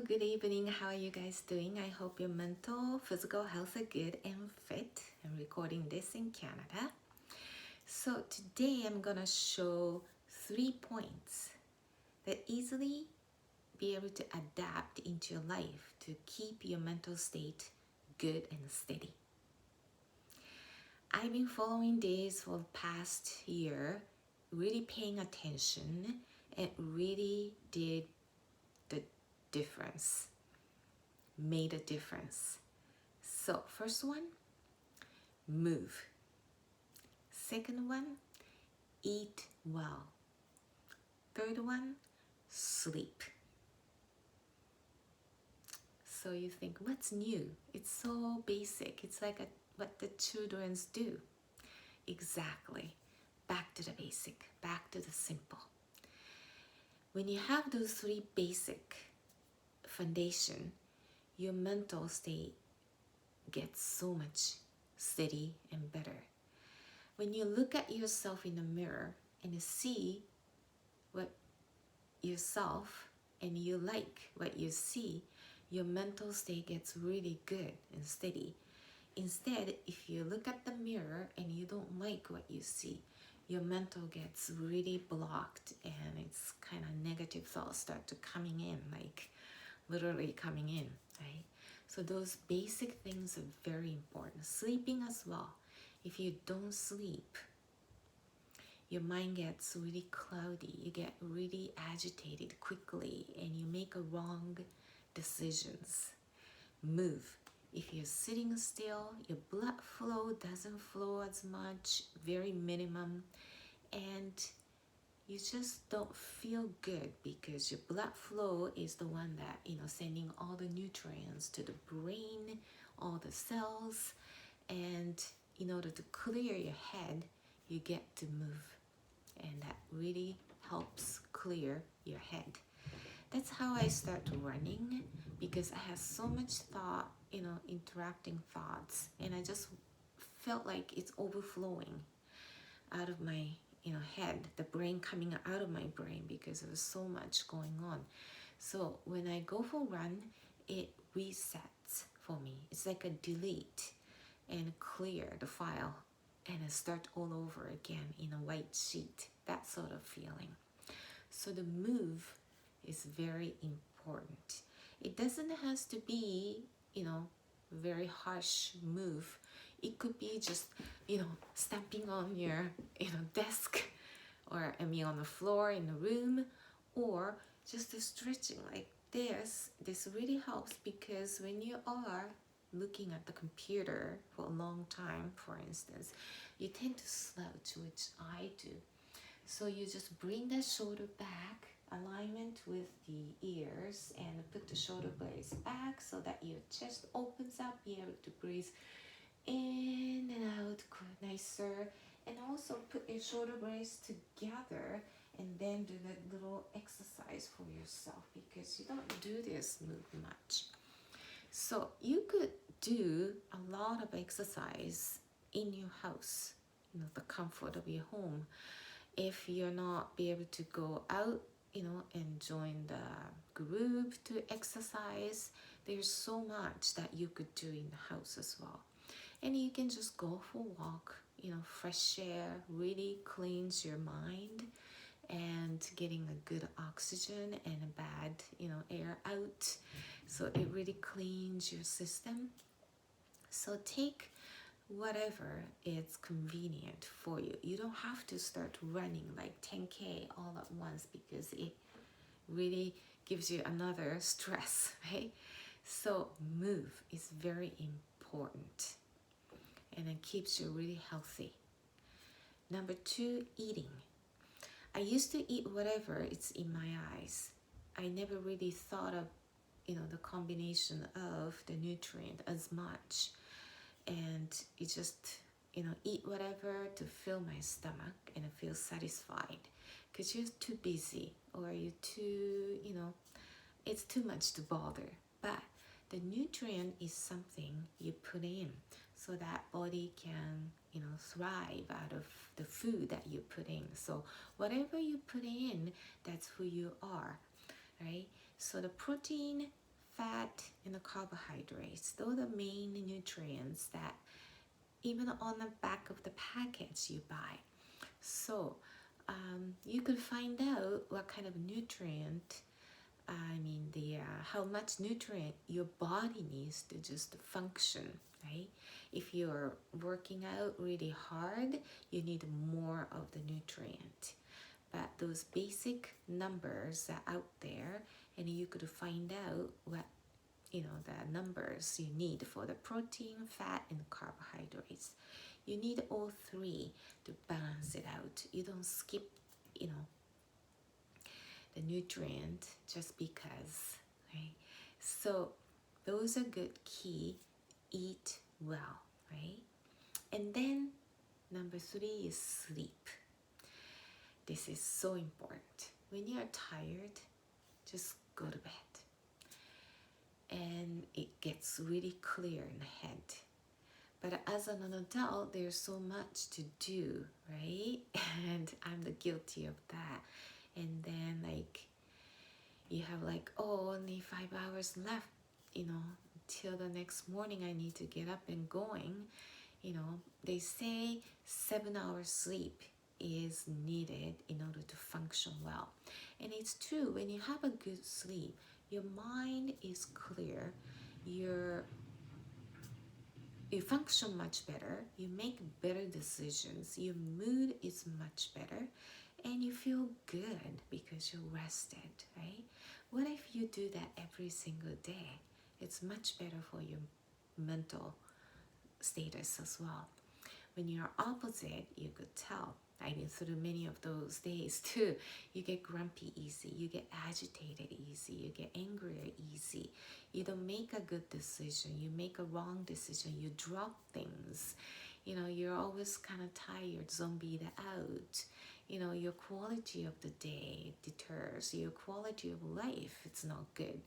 good evening. How are you guys doing? I hope your mental, physical health are good and fit. I'm recording this in Canada. So today I'm gonna show 3 points that easily be able to adapt into your life to keep your mental state good and steady. I've been following this for the past year, really paying attention, and really did the difference, made a difference. So first one, move. Second one, eat well. Third one, sleep. So you think, what's new? It's so basic. It's like what the children do. Exactly. Back to the basic, back to the simple. When you have those 3 basic foundation, your mental state gets so much steady and better. When you look at yourself in the mirror and you see what yourself and you like what you see, your mental state gets really good and steady. Instead, if you look at the mirror and you don't like what you see, your mental gets really blocked and it's kind of negative thoughts start to coming in, like literally coming in, right? So those basic things are very important. Sleeping as well. If you don't sleep, your mind gets really cloudy. You get really agitated quickly and you make wrong decisions. Move. If you're sitting still, your blood flow doesn't flow as much, very minimum, and you just don't feel good because your blood flow is the one that, sending all the nutrients to the brain, all the cells, and in order to clear your head, you get to move, and that really helps clear your head. That's how I start running, because I had so much thought, interacting thoughts, and I just felt like it's overflowing out of my head, the brain coming out of my brain because there was so much going on. So when I go for a run, it resets for me. It's like a delete and clear the file and I start all over again in a white sheet, that sort of feeling. So the move is very important. It doesn't have to be, very harsh move. It could be just, stamping on your, desk or on the floor in the room, or just stretching like this. This really helps because when you are looking at the computer for a long time, for instance, you tend to slouch, which I do. So you just bring the shoulder back, alignment with the ears, and put the shoulder blades back so that your chest opens up, be able to breathe in and out nicer, and also put your shoulder blades together and then do that little exercise for yourself because you don't do this move much. So you could do a lot of exercise in your house, the comfort of your home. If you're not be able to go out, and join the group to exercise, there's so much that you could do in the house as well. And you can just go for a walk, fresh air really cleans your mind, and getting a good oxygen and a bad, air out. So it really cleans your system. So take whatever is convenient for you. You don't have to start running like 10K all at once because it really gives you another stress, right? So move is very important and it keeps you really healthy. Number 2, eating. I used to eat whatever it's in my eyes. I never really thought of, the combination of the nutrient as much. And you just, eat whatever to fill my stomach and feel satisfied because you're too busy or you're too, it's too much to bother. But the nutrient is something you put in so that body can, thrive out of the food that you put in. So whatever you put in, that's who you are, right? So the protein, fat, and the carbohydrates. Those are the main nutrients that even on the back of the package you buy. So you could find out what kind of nutrient, how much nutrient your body needs to just function, right? If you're working out really hard, you need more of the nutrient. But those basic numbers are out there, and you could find out what the numbers you need for the protein, fat, and carbohydrates. You need all three to balance it out. You don't skip, the nutrient just because, right? So those are good key. Eat well, right? And then number 3 is sleep. This is so important. When you're tired, just go to bed. And it gets really clear in the head. But as an adult, there's so much to do, right? And I'm the guilty of that. And then you have only 5 hours left, till the next morning I need to get up and going. They say 7 hours sleep is needed in order to function well. And it's true, when you have a good sleep, your mind is clear, you function much better, you make better decisions, your mood is much better, and you feel good because you're rested, right? What if you do that every single day? It's much better for your mental status as well. When you're opposite, you could tell. I've been through many of those days too. You get grumpy easy, you get agitated easy, you get angry easy. You don't make a good decision, you make a wrong decision, you drop things. You're always kind of tired, zombied out. Your quality of the day deters, your quality of life, it's not good,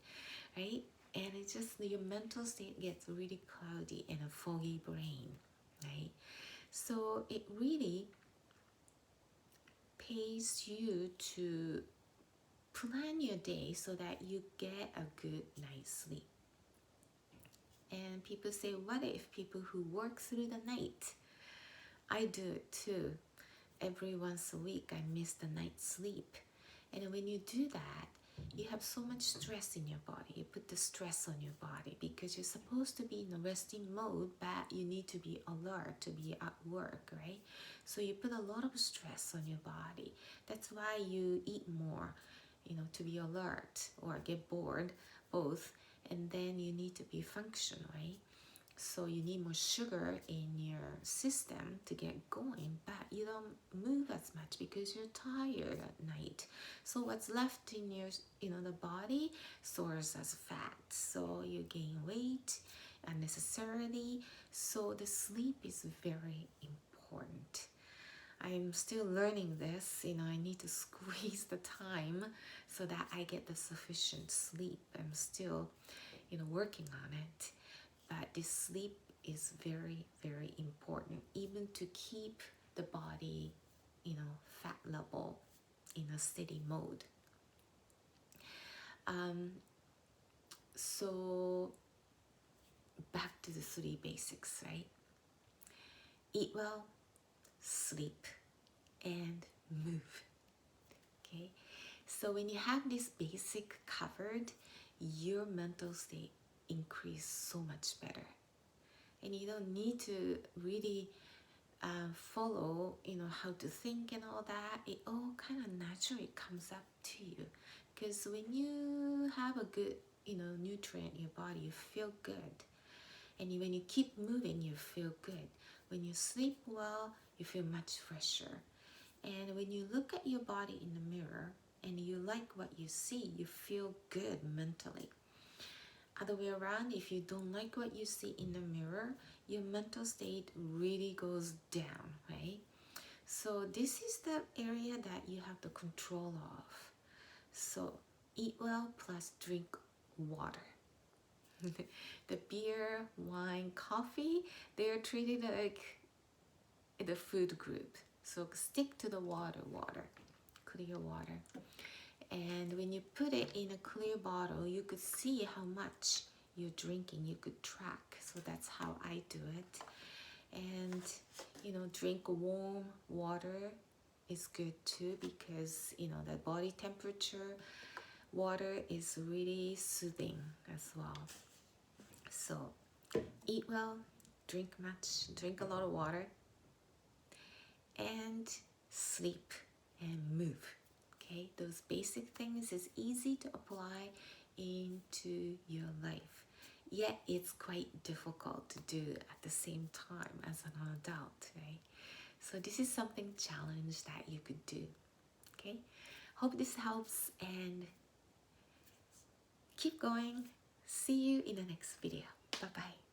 right? And it's just your mental state gets really cloudy and a foggy brain, right? So it really pays you to plan your day so that you get a good night's sleep. And people say, what if people who work through the night? I do it too. Every once a week I miss the night's sleep. And when you do that, you have so much stress in your body. You put the stress on your body because you're supposed to be in a resting mode, but you need to be alert to be at work, right? So you put a lot of stress on your body. That's why you eat more, to be alert or get bored, both. And then you need to be functional, right? So you need more sugar in your system to get going, but you don't move as much because you're tired at night. So what's left in your, the body stores as fat. So you gain weight unnecessarily. So the sleep is very important. I'm still learning this. I need to squeeze the time so that I get the sufficient sleep. I'm still, working on it. But this sleep is very, very important, even to keep the body, fat level in a steady mode. So back to the 3 basics, right? Eat well, sleep, and move. Okay? So when you have this basic covered, your mental state increase so much better, and you don't need to really follow how to think and all that. It all kind of naturally comes up to you, because when you have a good nutrient in your body, you feel good, and when you keep moving, you feel good. When you sleep well, you feel much fresher, and when you look at your body in the mirror and you like what you see, you feel good mentally. Other way around, if you don't like what you see in the mirror, your mental state really goes down, right? So this is the area that you have the control of. So eat well plus drink water. The beer, wine, coffee, they're treated like the food group. So stick to the water, clear water. And when you put it in a clear bottle, you could see how much you're drinking. You could track. So that's how I do it. And drink warm water is good too, because the body temperature water is really soothing as well. So eat well, drink a lot of water, and sleep and move. Okay, those basic things is easy to apply into your life, yet it's quite difficult to do at the same time as an adult, right? So this is something challenge that you could do. Okay, hope this helps, and keep going. See you in the next video. Bye bye.